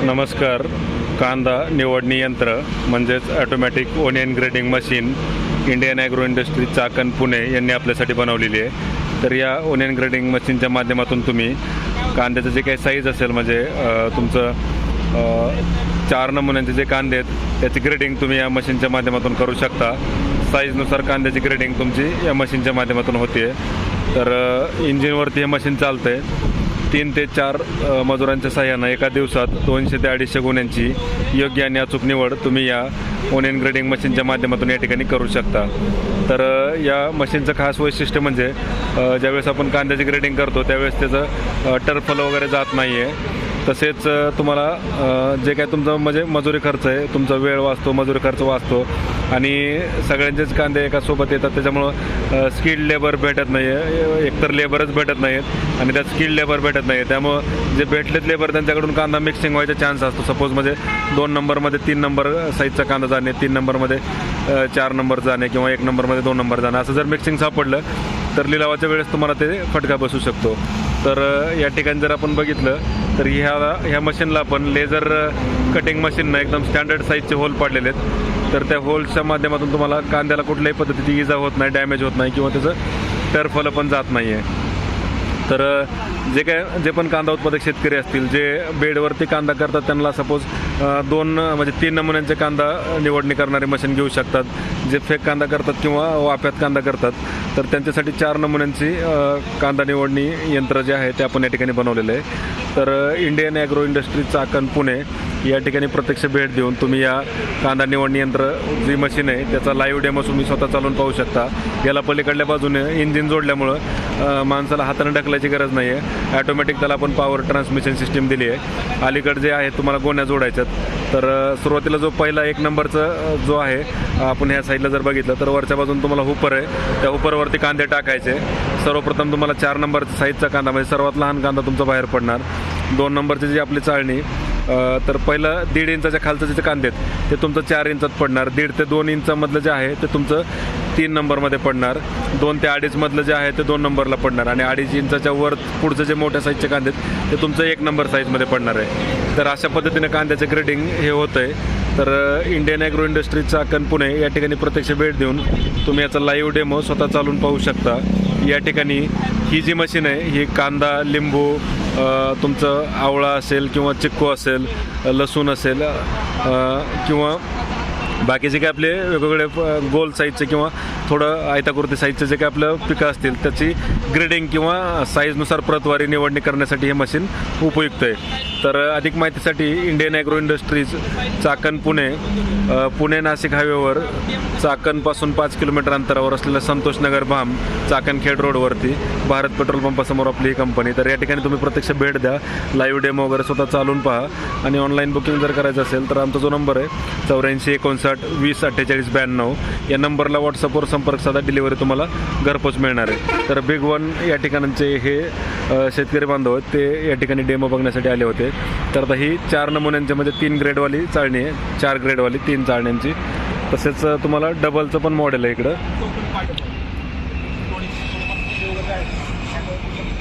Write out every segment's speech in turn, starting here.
नमस्कार. कांदा निवडणी यंत्र म्हणजेच automatic onion grading machine Indian agro industry Chakan Pune यांनी आपल्यासाठी बनवलेली आहे. तर या ओनियन ग्रेडिंग मशीनच्या माध्यमातून तुम्ही कांद्याचं जे काही साईज असेल म्हणजे तुमचं 4 नमुन्यांचे जे कांदे आहेत त्याची ग्रेडिंग तुम्ही या मशीनच्या माध्यमातून करू शकता. साईजनुसार कांद्याची ग्रेडिंग तुमची या मशीनच्या माध्यमातून होते. तर इंजिनवरती हे मशीन चालतं आहे. 3 ते 4 मजुरांच्या सहाय्यानं एका दिवसात 200 ते 250 गुण्यांची योग्य आणि अचूक निवड तुम्ही या ओनियन ग्रेडिंग मशीनच्या माध्यमातून या ठिकाणी करू शकता. तर या मशीनचं खास वैशिष्ट्य म्हणजे ज्यावेळेस आपण कांद्याची ग्रेडिंग करतो त्यावेळेस त्याचं टर्फल वगैरे जात नाही आहे. तसेच तुम्हाला जे काय तुमचं म्हणजे मजुरी खर्च आहे, तुमचा वेळ वाचतो, मजुरी खर्च वाचतो आणि सगळ्यांचेच कांदे एका सोबत येतात. त्याच्यामुळं स्किल्ड लेबर भेटत नाही आहे, एकतर लेबरच भेटत नाही आहेत आणि त्यात स्किल्ड लेबर भेटत नाही आहे. त्यामुळं जे भेटलेत लेबर त्यांच्याकडून कांदा मिक्सिंग व्हायचा चान्स असतो. सपोज म्हणजे 2 नंबरमध्ये 3 नंबर साईजचा कांदा जाणे, 3 नंबरमध्ये 4 नंबर जाणे किंवा 1 नंबरमध्ये 2 नंबर जाणे असं जर मिक्सिंग सापडलं तर लिलावाच्या वेळेस तुम्हाला ते फटका बसू शकतो. तर या ठिकाणी जर आपण बघितलं तर ह्या मशीनला आपण लेझर कटिंग मशीननं एकदम स्टँडर्ड साईजचे होल पाडलेले आहेत. तर त्या होल्सच्या माध्यमातून तुम्हाला कांद्याला कुठल्याही पद्धतीची इजा होत नाही, डॅमेज होत नाही किंवा त्याचं टर्फल पण जात नाही आहे. तर जे पण कांदा उत्पादक शेतकरी असतील जे बेडवरती कांदा करतात त्यांना सपोज 2 म्हणजे 3 नमुन्यांचे कांदा निवडणी करणारे मशीन घेऊ शकतात. जे फेक कांदा करतात किंवा वाफ्यात कांदा करतात तर त्यांच्यासाठी 4 नमुन्यांची कांदा निवडणी यंत्र जे आहे ते आपण या ठिकाणी बनवलेलं आहे. तर Indian agro industry Chakan Pune या ठिकाणी प्रत्यक्ष भेट देऊन तुम्ही या कांदा निवडणी यंत्र जी मशीन आहे त्याचा लाईव्ह डेमो तुम्ही स्वतः चालवून पाहू शकता. याला पलीकडल्या बाजूने इंजिन जोडल्यामुळं माणसाला हाताने ढकलायची गरज नाही आहे. ॲटोमॅटिक त्याला आपण पॉवर ट्रान्समिशन सिस्टीम दिली आहे. अलीकडे जे आहे तुम्हाला गोण्या जोडायच्यात. तर सुरुवातीला जो पहिला 1 नंबरचा जो आहे आपण ह्या साईडला जर बघितलं तर वरच्या बाजून तुम्हाला हुपर आहे. त्या हुपरवरती कांदे टाकायचे. सर्वप्रथम तुम्हाला 4 नंबरचा साईजचा कांदा म्हणजे सर्वात लहान कांदा तुमचा बाहेर पडणार. 2 नंबरची जी आपली चाळणी तर पहिलं 1.5 इंचाच्या खालचं जे कांदे आहेत ते तुमचं 4 इंचात पडणार. 1.5 ते 2 इंचामधलं जे आहे ते तुमचं 3 नंबरमध्ये पडणार. 2 ते 2.5 मधलं जे आहे ते 2 नंबरला पडणार आणि 2.5 इंचाच्या वर पुढचं जे मोठ्या साईजचे कांदे आहेत ते तुमचं 1 नंबर साईजमध्ये पडणार आहे. तर अशा पद्धतीने कांद्याचे ग्रेडिंग हे होतं आहे. तर Indian agro industry Chakan Pune या ठिकाणी प्रत्यक्ष भेट देऊन तुम्ही याचा लाईव्ह डेमो स्वतः चालून पाहू शकता. या ठिकाणी ही जी मशीन आहे ही कांदा, लिंबू, तुमचं आवळा असेल किंवा चिक्कू असेल, लसूण असेल किंवा बाकीचे काय आपले वेगवेगळे गोल साईजचे किंवा थोडं आयताकृती साईजचे जे काही आपलं पिकं असतील त्याची ग्रेडिंग किंवा साईजनुसार प्रतवारी निवडणी करण्यासाठी हे मशीन उपयुक्त आहे. तर अधिक माहितीसाठी Indian agro industries Chakan Pune, Pune Nashik हायवेवर चाकणपासून 5 किलोमीटर अंतरावर असलेल्या संतोष नगर भाम चाकणखेड रोडवरती भारत पेट्रोल पंपासमोर आपली ही कंपनी. तर या ठिकाणी तुम्ही प्रत्यक्ष भेट द्या, लाईव्ह डेमो वगैरे स्वतः चालून पहा आणि ऑनलाईन बुकिंग जर करायचं असेल तर आमचा जो नंबर आहे 84 59 20 48 92 या नंबरला व्हॉट्सअपवर संपर्क साधा. डिलिव्हरी तुम्हाला घरपोच मिळणार आहे. तर बिग वन या ठिकाणचे हे शेतकरी बांधव आहेत ते या ठिकाणी डेमो बघण्यासाठी आले होते. तर आता ही 4 नमुन्यांच्या मध्ये 3 ग्रेडवाली चाळणी आहे, 4 ग्रेडवाली 3 चाळण्यांची. तसेच तुम्हाला डबलचं पण मॉडेल आहे इकडं.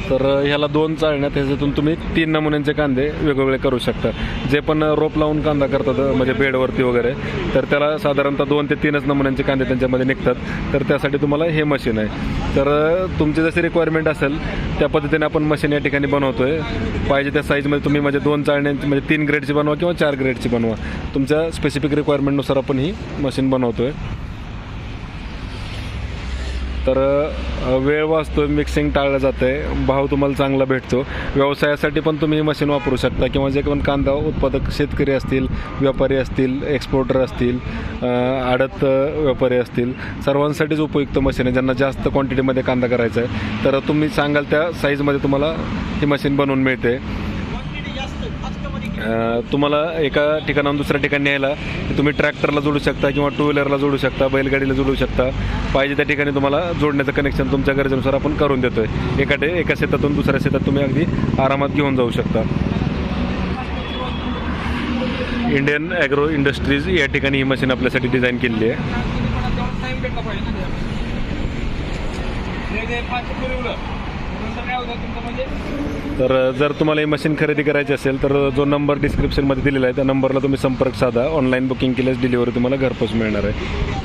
तर ह्याला 2 चाळण्यात ह्याच्यातून तुम्ही 3 नमुन्यांचे कांदे वेगवेगळे करू शकता. जे पण रोप लावून कांदा करतात म्हणजे बेडवरती वगैरे तर त्याला साधारणतः 2 ते 3च नमुन्यांचे कांदे त्यांच्यामध्ये निघतात. तर त्यासाठी तुम्हाला हे मशीन आहे. तर तुमची जशी रिक्वायरमेंट असेल त्या पद्धतीने आपण मशीन या ठिकाणी बनवतोय. पाहिजे त्या साईजमध्ये तुम्ही म्हणजे 2 चाळण्यांची म्हणजे 3 ग्रेडची बनवा किंवा 4 ग्रेडची बनवा. तुमच्या स्पेसिफिक रिक्वायरमेंटनुसार आपण ही मशीन बनवतोय. तर वेळ वाचतो, मिक्सिंग टाळलं जातं आहे, भाव तुम्हाला चांगला भेटतो. व्यवसायासाठी पण तुम्ही ही मशीन वापरू शकता किंवा जे पण कांदा उत्पादक शेतकरी असतील, व्यापारी असतील, एक्सपोर्टर असतील, आडत व्यापारी असतील, सर्वांसाठीच उपयुक्त मशीन आहे. ज्यांना जास्त क्वांटिटीमध्ये कांदा करायचा आहे तर तुम्ही सांगाल त्या साईजमध्ये तुम्हाला ही मशीन बनवून मिळते. तुम्हाला एका ठिकाणाहून दुसऱ्या ठिकाणी न्यायला तुम्ही ट्रॅक्टरला जोडू शकता किंवा 2 व्हीलरला जोडू शकता, बैलगाडीला जोडू शकता. पाहिजे त्या ठिकाणी तुम्हाला जोडण्याचं कनेक्शन तुमच्या गरजेनुसार आपण करून देतो आहे. एका शेतातून दुसऱ्या शेतात तुम्ही अगदी आरामात घेऊन जाऊ शकता. इंडियन ॲग्रो इंडस्ट्रीज या ठिकाणी ही मशीन आपल्यासाठी डिझाईन केलेली आहे. त्यानंतर काय होतं तुमचं म्हणजे तर जर तुम्हाला ही मशीन खरेदी करायची असेल तर जो नंबर डिस्क्रिप्शनमध्ये दिलेला आहे त्या नंबरला तुम्ही संपर्क साधा. ऑनलाईन बुकिंग केल्यास डिलिव्हरी तुम्हाला घरपोच मिळणार आहे.